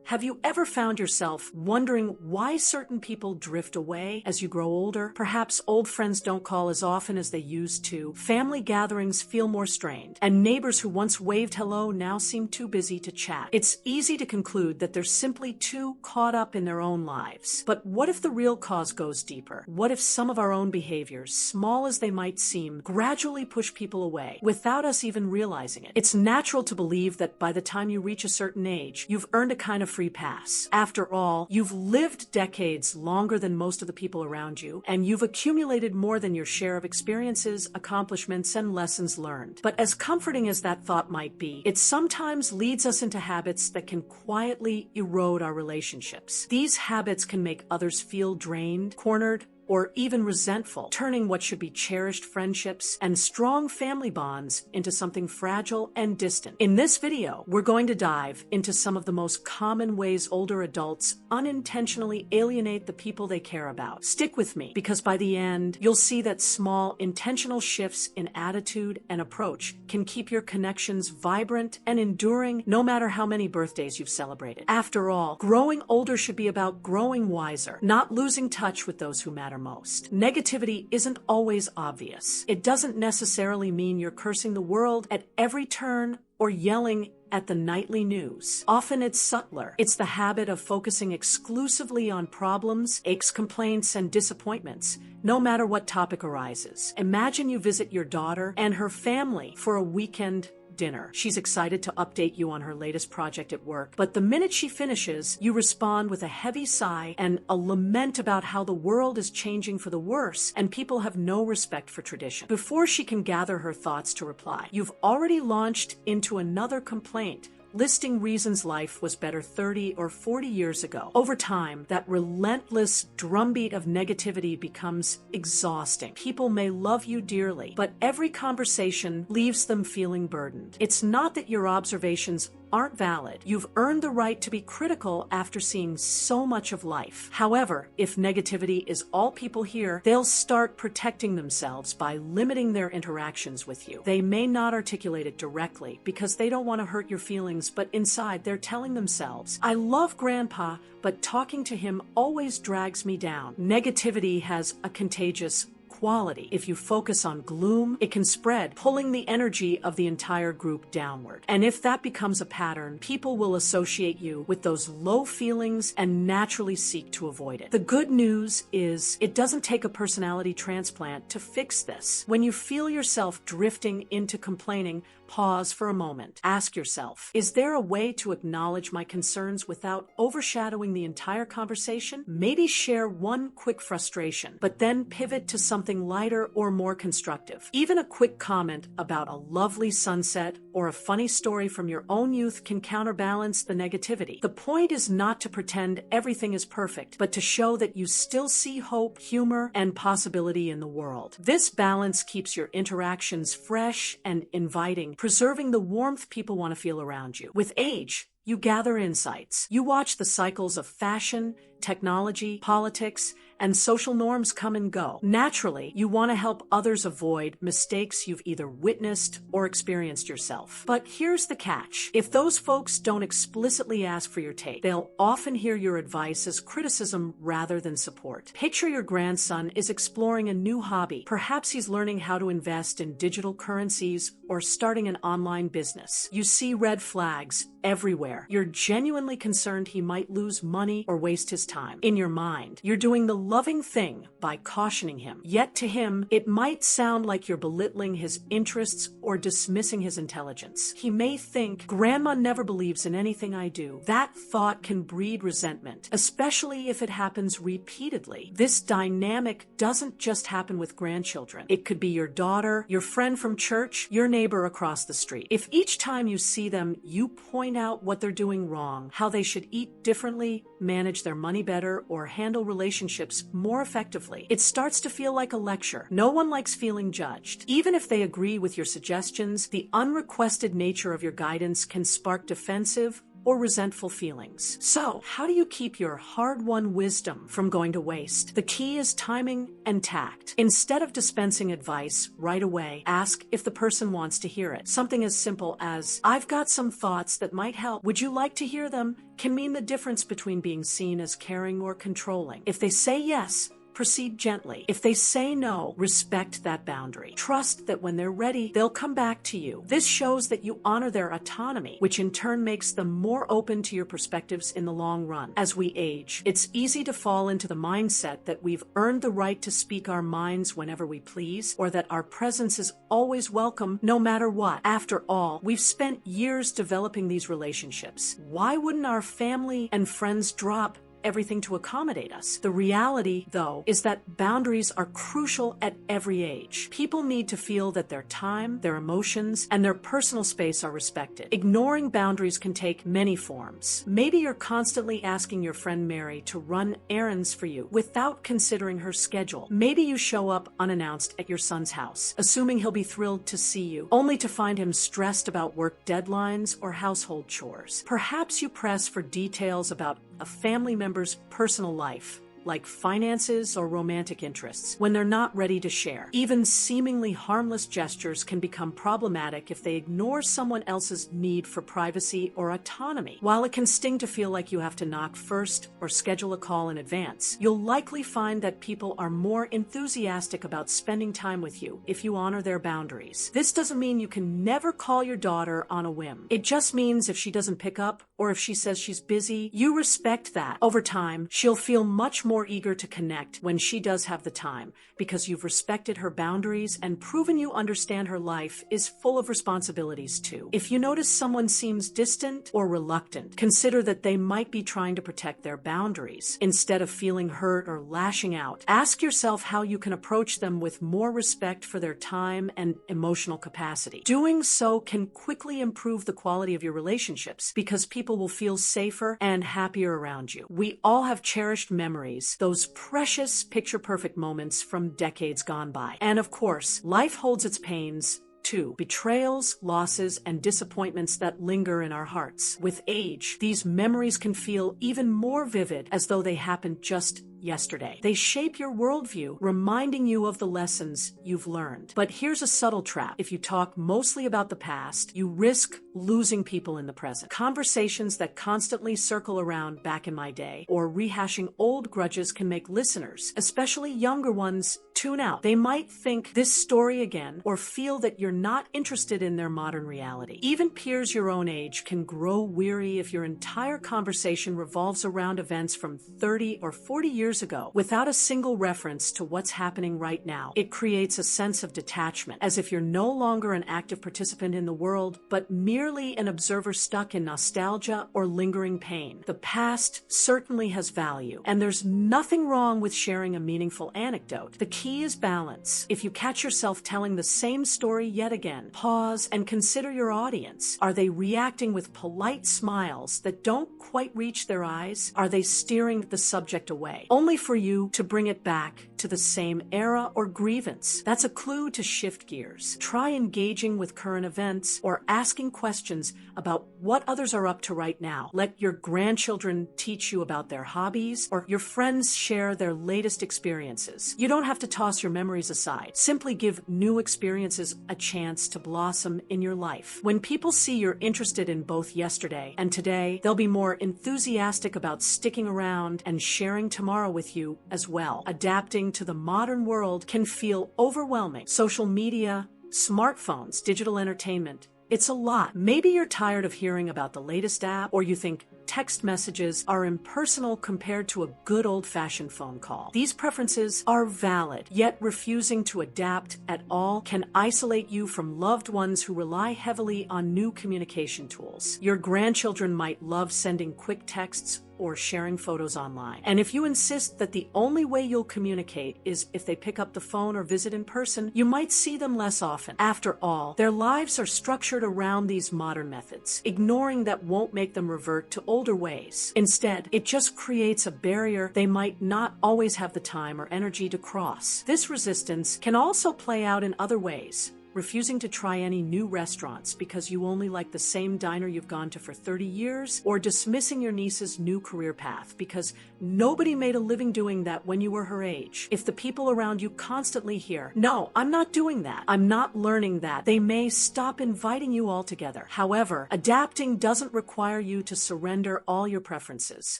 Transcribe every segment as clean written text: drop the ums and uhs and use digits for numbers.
Have you ever found yourself wondering why certain people drift away as you grow older? Perhaps old friends don't call as often as they used to, family gatherings feel more strained, and neighbors who once waved hello now seem too busy to chat. It's easy to conclude that they're simply too caught up in their own lives. But what if the real cause goes deeper? What if some of our own behaviors, small as they might seem, gradually push people away without us even realizing it? It's natural to believe that by the time you reach a certain age, you've earned a kind of free pass. After all, you've lived decades longer than most of the people around you, and you've accumulated more than your share of experiences, accomplishments, and lessons learned. But as comforting as that thought might be, it sometimes leads us into habits that can quietly erode our relationships. These habits can make others feel drained, cornered, or even resentful, turning what should be cherished friendships and strong family bonds into something fragile and distant. In this video, we're going to dive into some of the most common ways older adults unintentionally alienate the people they care about. Stick with me, because by the end, you'll see that small, intentional shifts in attitude and approach can keep your connections vibrant and enduring no matter how many birthdays you've celebrated. After all, growing older should be about growing wiser, not losing touch with those who matter most. Negativity isn't always obvious. It doesn't necessarily mean you're cursing the world at every turn or yelling at the nightly news. Often it's subtler. It's the habit of focusing exclusively on problems, aches, complaints, and disappointments, no matter what topic arises. Imagine you visit your daughter and her family for a weekend dinner. She's excited to update you on her latest project at work, but the minute she finishes, you respond with a heavy sigh and a lament about how the world is changing for the worse and people have no respect for tradition. Before she can gather her thoughts to reply, you've already launched into another complaint, listing reasons life was better 30 or 40 years ago. Over time, that relentless drumbeat of negativity becomes exhausting. People may love you dearly, but every conversation leaves them feeling burdened. It's not that your observations aren't valid. You've earned the right to be critical after seeing so much of life. However, if negativity is all people hear, they'll start protecting themselves by limiting their interactions with you. They may not articulate it directly because they don't want to hurt your feelings, but inside they're telling themselves, "I love Grandpa, but talking to him always drags me down." Negativity has a contagious quality. If you focus on gloom, it can spread, pulling the energy of the entire group downward. And if that becomes a pattern, people will associate you with those low feelings and naturally seek to avoid it. The good news is it doesn't take a personality transplant to fix this. When you feel yourself drifting into complaining, pause for a moment. Ask yourself, is there a way to acknowledge my concerns without overshadowing the entire conversation? Maybe share one quick frustration, but then pivot to something lighter or more constructive. Even a quick comment about a lovely sunset or a funny story from your own youth can counterbalance the negativity. The point is not to pretend everything is perfect, but to show that you still see hope, humor, and possibility in the world. This balance keeps your interactions fresh and inviting, preserving the warmth people want to feel around you. With age, you gather insights. You watch the cycles of fashion, technology, politics, and social norms come and go. Naturally, you want to help others avoid mistakes you've either witnessed or experienced yourself. But here's the catch. If those folks don't explicitly ask for your take, they'll often hear your advice as criticism rather than support. Picture your grandson is exploring a new hobby. Perhaps he's learning how to invest in digital currencies or starting an online business. You see red flags everywhere. You're genuinely concerned he might lose money or waste his time. In your mind, you're doing the loving thing by cautioning him. Yet to him, it might sound like you're belittling his interests or dismissing his intelligence. He may think, "Grandma never believes in anything I do." That thought can breed resentment, especially if it happens repeatedly. This dynamic doesn't just happen with grandchildren. It could be your daughter, your friend from church, your neighbor across the street. If each time you see them, you point out what they're doing wrong, how they should eat differently, manage their money better, or handle relationships more effectively, it starts to feel like a lecture. No one likes feeling judged. Even if they agree with your suggestions, the unrequested nature of your guidance can spark defensive or resentful feelings. So, how do you keep your hard-won wisdom from going to waste? The key is timing and tact. Instead of dispensing advice right away, ask if the person wants to hear it. Something as simple as, "I've got some thoughts that might help. Would you like to hear them?" can mean the difference between being seen as caring or controlling. If they say yes, proceed gently. If they say no, respect that boundary. Trust that when they're ready, they'll come back to you. This shows that you honor their autonomy, which in turn makes them more open to your perspectives in the long run. As we age, it's easy to fall into the mindset that we've earned the right to speak our minds whenever we please, or that our presence is always welcome no matter what. After all, we've spent years developing these relationships. Why wouldn't our family and friends drop everything to accommodate us? The reality, though, is that boundaries are crucial at every age. People need to feel that their time, their emotions, and their personal space are respected. Ignoring boundaries can take many forms. Maybe you're constantly asking your friend Mary to run errands for you without considering her schedule. Maybe you show up unannounced at your son's house, assuming he'll be thrilled to see you, only to find him stressed about work deadlines or household chores. Perhaps you press for details about a family member's personal life, like finances or romantic interests, when they're not ready to share. Even seemingly harmless gestures can become problematic if they ignore someone else's need for privacy or autonomy. While it can sting to feel like you have to knock first or schedule a call in advance, you'll likely find that people are more enthusiastic about spending time with you if you honor their boundaries. This doesn't mean you can never call your daughter on a whim. It just means if she doesn't pick up or if she says she's busy, you respect that. Over time, she'll feel much more eager to connect when she does have the time, because you've respected her boundaries and proven you understand her life is full of responsibilities too. If you notice someone seems distant or reluctant, consider that they might be trying to protect their boundaries instead of feeling hurt or lashing out. Ask yourself how you can approach them with more respect for their time and emotional capacity. Doing so can quickly improve the quality of your relationships because people will feel safer and happier around you. We all have cherished memories, those precious picture-perfect moments from decades gone by. And of course, life holds its pains too. Betrayals, losses, and disappointments that linger in our hearts. With age, these memories can feel even more vivid, as though they happened just yesterday. They shape your worldview, reminding you of the lessons you've learned. But here's a subtle trap. If you talk mostly about the past, you risk losing people in the present. Conversations that constantly circle around back in my day or rehashing old grudges can make listeners, especially younger ones, tune out. They might think this story again or feel that you're not interested in their modern reality. Even peers your own age can grow weary if your entire conversation revolves around events from 30 or 40 years ago without a single reference to what's happening right now. It creates a sense of detachment, as if you're no longer an active participant in the world, but merely an observer stuck in nostalgia or lingering pain. The past certainly has value, and there's nothing wrong with sharing a meaningful anecdote. The key is balance. If you catch yourself telling the same story yet again, pause and consider your audience. Are they reacting with polite smiles that don't quite reach their eyes? Are they steering the subject away, only for you to bring it back to the same era or grievance? That's a clue to shift gears. Try engaging with current events or asking questions about what others are up to right now. Let your grandchildren teach you about their hobbies, or your friends share their latest experiences. You don't have to toss your memories aside. Simply give new experiences a chance to blossom in your life. When people see you're interested in both yesterday and today, they'll be more enthusiastic about sticking around and sharing tomorrow with you as well. Adapting to the modern world can feel overwhelming. Social media, smartphones, digital entertainment, it's a lot. Maybe you're tired of hearing about the latest app, or you think text messages are impersonal compared to a good old-fashioned phone call. These preferences are valid, yet refusing to adapt at all can isolate you from loved ones who rely heavily on new communication tools. Your grandchildren might love sending quick texts or sharing photos online. And if you insist that the only way you'll communicate is if they pick up the phone or visit in person, you might see them less often. After all, their lives are structured around these modern methods. Ignoring that won't make them revert to older ways. Instead, it just creates a barrier they might not always have the time or energy to cross. This resistance can also play out in other ways. refusing to try any new restaurants because you only like the same diner you've gone to for 30 years, or dismissing your niece's new career path because nobody made a living doing that when you were her age. If the people around you constantly hear, "No, I'm not doing that. I'm not learning that," they may stop inviting you altogether. However, adapting doesn't require you to surrender all your preferences.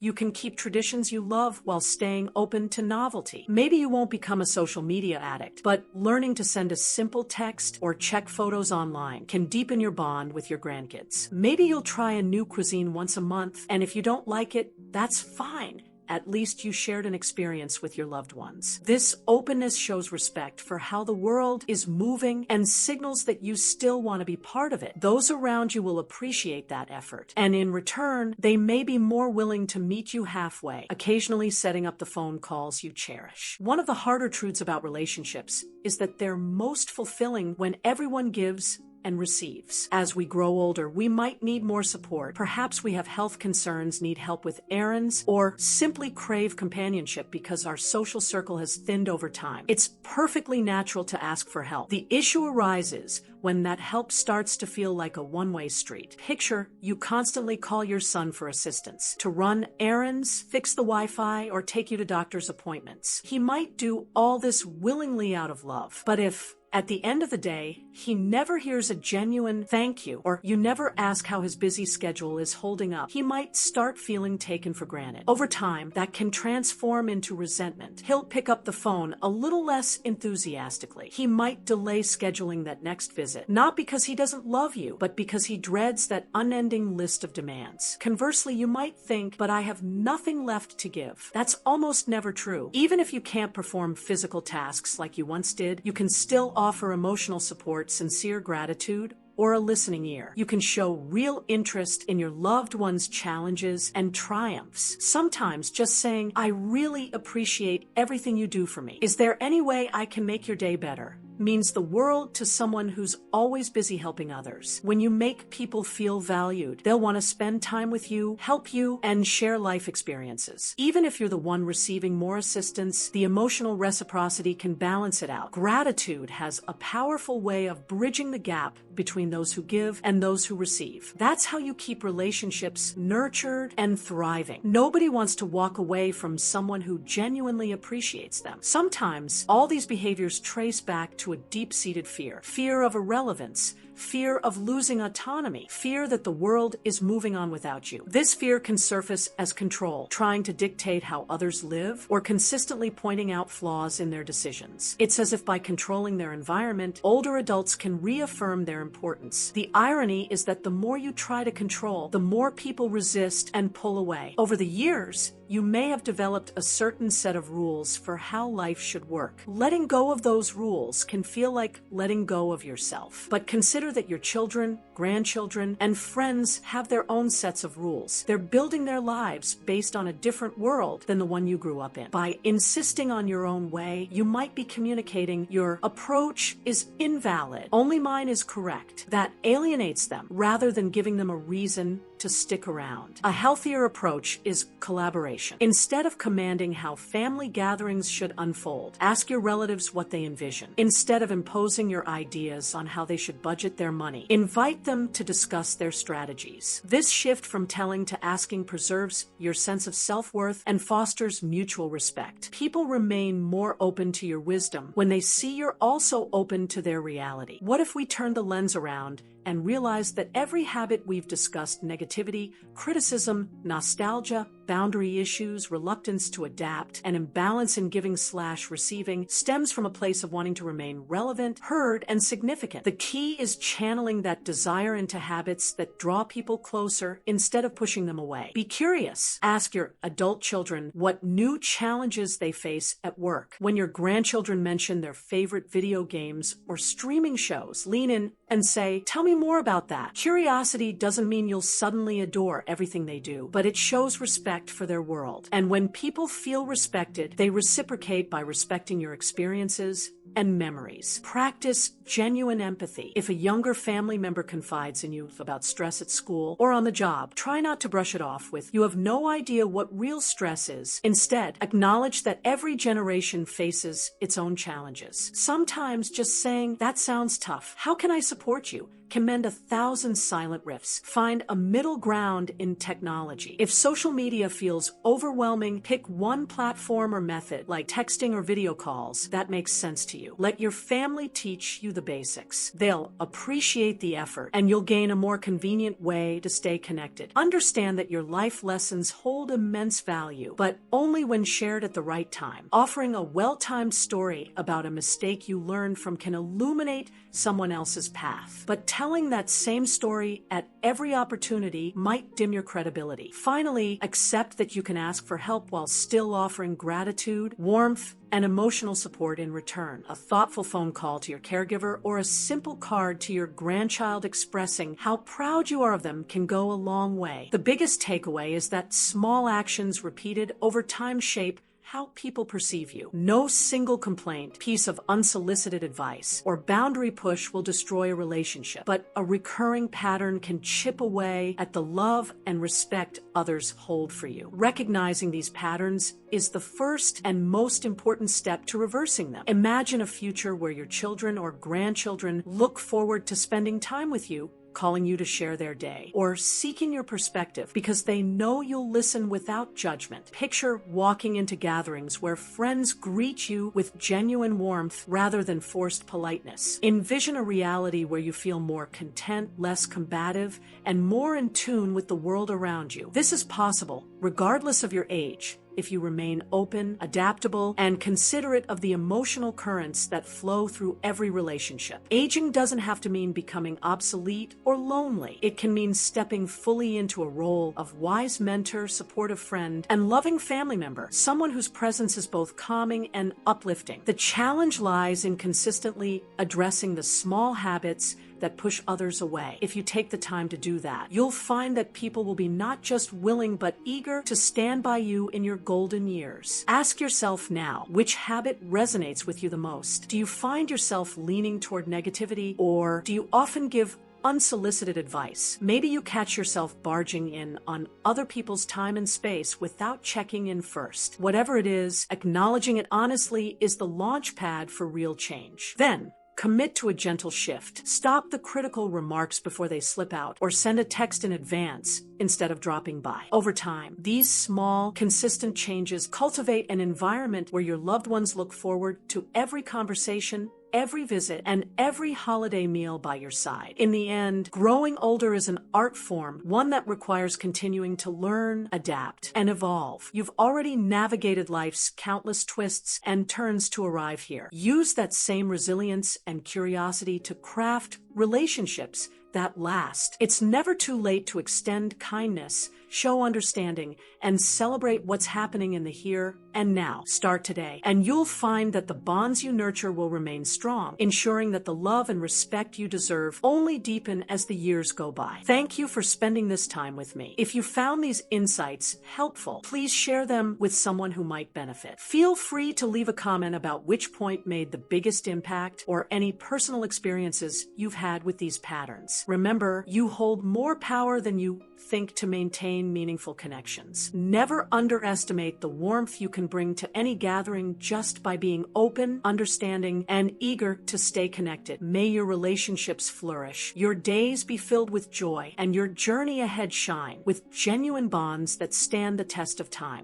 You can keep traditions you love while staying open to novelty. Maybe you won't become a social media addict, but learning to send a simple text or check photos online can deepen your bond with your grandkids. Maybe you'll try a new cuisine once a month, and if you don't like it, that's fine. At least you shared an experience with your loved ones. This openness shows respect for how the world is moving and signals that you still want to be part of it. Those around you will appreciate that effort, and in return, they may be more willing to meet you halfway, occasionally setting up the phone calls you cherish. One of the harder truths about relationships is that they're most fulfilling when everyone gives and receives. As we grow older, we might need more support. Perhaps we have health concerns, need help with errands, or simply crave companionship because our social circle has thinned over time. It's perfectly natural to ask for help. The issue arises when that help starts to feel like a one-way street. Picture you constantly call your son for assistance, to run errands, fix the Wi-Fi, or take you to doctor's appointments. He might do all this willingly out of love, but if at the end of the day, he never hears a genuine thank you, or you never ask how his busy schedule is holding up, he might start feeling taken for granted. Over time, that can transform into resentment. He'll pick up the phone a little less enthusiastically. He might delay scheduling that next visit, not because he doesn't love you, but because he dreads that unending list of demands. Conversely, you might think, "But I have nothing left to give." That's almost never true. Even if you can't perform physical tasks like you once did, you can still offer emotional support, sincere gratitude, or a listening ear. You can show real interest in your loved one's challenges and triumphs. Sometimes just saying, "I really appreciate everything you do for me. Is there any way I can make your day better?" means the world to someone who's always busy helping others. When you make people feel valued, they'll want to spend time with you, help you, and share life experiences. Even if you're the one receiving more assistance, the emotional reciprocity can balance it out. Gratitude has a powerful way of bridging the gap between those who give and those who receive. That's how you keep relationships nurtured and thriving. Nobody wants to walk away from someone who genuinely appreciates them. Sometimes all these behaviors trace back to a deep-seated fear. Fear of irrelevance, fear of losing autonomy, fear that the world is moving on without you. This fear can surface as control, trying to dictate how others live, or consistently pointing out flaws in their decisions. It's as if by controlling their environment, older adults can reaffirm their importance. The irony is that the more you try to control, the more people resist and pull away. Over the years, you may have developed a certain set of rules for how life should work. Letting go of those rules can feel like letting go of yourself. But consider that your children, grandchildren, and friends have their own sets of rules. They're building their lives based on a different world than the one you grew up in. By insisting on your own way, you might be communicating your approach is invalid. Only mine is correct. That alienates them rather than giving them a reason to stick around. A healthier approach is collaboration. Instead of commanding how family gatherings should unfold, ask your relatives what they envision. Instead of imposing your ideas on how they should budget their money, invite them to discuss their strategies. This shift from telling to asking preserves your sense of self-worth and fosters mutual respect. People remain more open to your wisdom when they see you're also open to their reality. What if we turn the lens around and realize that every habit we've discussed, negativity, criticism, nostalgia, boundary issues, reluctance to adapt, and imbalance in giving/receiving, stems from a place of wanting to remain relevant, heard, and significant. The key is channeling that desire into habits that draw people closer instead of pushing them away. Be curious. Ask your adult children what new challenges they face at work. When your grandchildren mention their favorite video games or streaming shows, lean in and say, "Tell me more about that." Curiosity doesn't mean you'll suddenly adore everything they do, but it shows respect for their world. And when people feel respected, they reciprocate by respecting your experiences, and memories. Practice genuine empathy. If a younger family member confides in you about stress at school or on the job, try not to brush it off with, "You have no idea what real stress is." Instead, acknowledge that every generation faces its own challenges. Sometimes just saying, "That sounds tough. How can I support you?" can mend 1,000 silent rifts. Find a middle ground in technology. If social media feels overwhelming, pick one platform or method, like texting or video calls, that makes sense to you. Let your family teach you the basics. They'll appreciate the effort, and you'll gain a more convenient way to stay connected. Understand that your life lessons hold immense value, but only when shared at the right time. Offering a well-timed story about a mistake you learned from can illuminate someone else's path. But telling that same story at every opportunity might dim your credibility. Finally, accept that you can ask for help while still offering gratitude, warmth, and emotional support in return. A thoughtful phone call to your caregiver or a simple card to your grandchild expressing how proud you are of them can go a long way. The biggest takeaway is that small actions repeated over time shape how people perceive you. No single complaint, piece of unsolicited advice, or boundary push will destroy a relationship, but a recurring pattern can chip away at the love and respect others hold for you. Recognizing these patterns is the first and most important step to reversing them. Imagine a future where your children or grandchildren look forward to spending time with you, calling you to share their day, or seeking your perspective because they know you'll listen without judgment. Picture walking into gatherings where friends greet you with genuine warmth rather than forced politeness. Envision a reality where you feel more content, less combative, and more in tune with the world around you. This is possible regardless of your age, if you remain open, adaptable, and considerate of the emotional currents that flow through every relationship. Aging doesn't have to mean becoming obsolete or lonely. It can mean stepping fully into a role of wise mentor, supportive friend, and loving family member, someone whose presence is both calming and uplifting. The challenge lies in consistently addressing the small habits that push others away. If you take the time to do that, you'll find that people will be not just willing but eager to stand by you in your golden years. Ask yourself now, which habit resonates with you the most? Do you find yourself leaning toward negativity, or do you often give unsolicited advice? Maybe you catch yourself barging in on other people's time and space without checking in first. Whatever it is, acknowledging it honestly is the launch pad for real change. Then, commit to a gentle shift. Stop the critical remarks before they slip out, or send a text in advance instead of dropping by. Over time, these small, consistent changes cultivate an environment where your loved ones look forward to every conversation, every visit, and every holiday meal by your side. In the end, growing older is an art form, one that requires continuing to learn, adapt, and evolve. You've already navigated life's countless twists and turns to arrive here. Use that same resilience and curiosity to craft relationships that last. It's never too late to extend kindness, show understanding, and celebrate what's happening in the here and now. Start today, and you'll find that the bonds you nurture will remain strong, ensuring that the love and respect you deserve only deepen as the years go by. Thank you for spending this time with me. If you found these insights helpful, please share them with someone who might benefit. Feel free to leave a comment about which point made the biggest impact, or any personal experiences you've had with these patterns. Remember, you hold more power than you think to maintain meaningful connections. Never underestimate the warmth you can bring to any gathering just by being open, understanding, and eager to stay connected. May your relationships flourish, your days be filled with joy, and your journey ahead shine with genuine bonds that stand the test of time.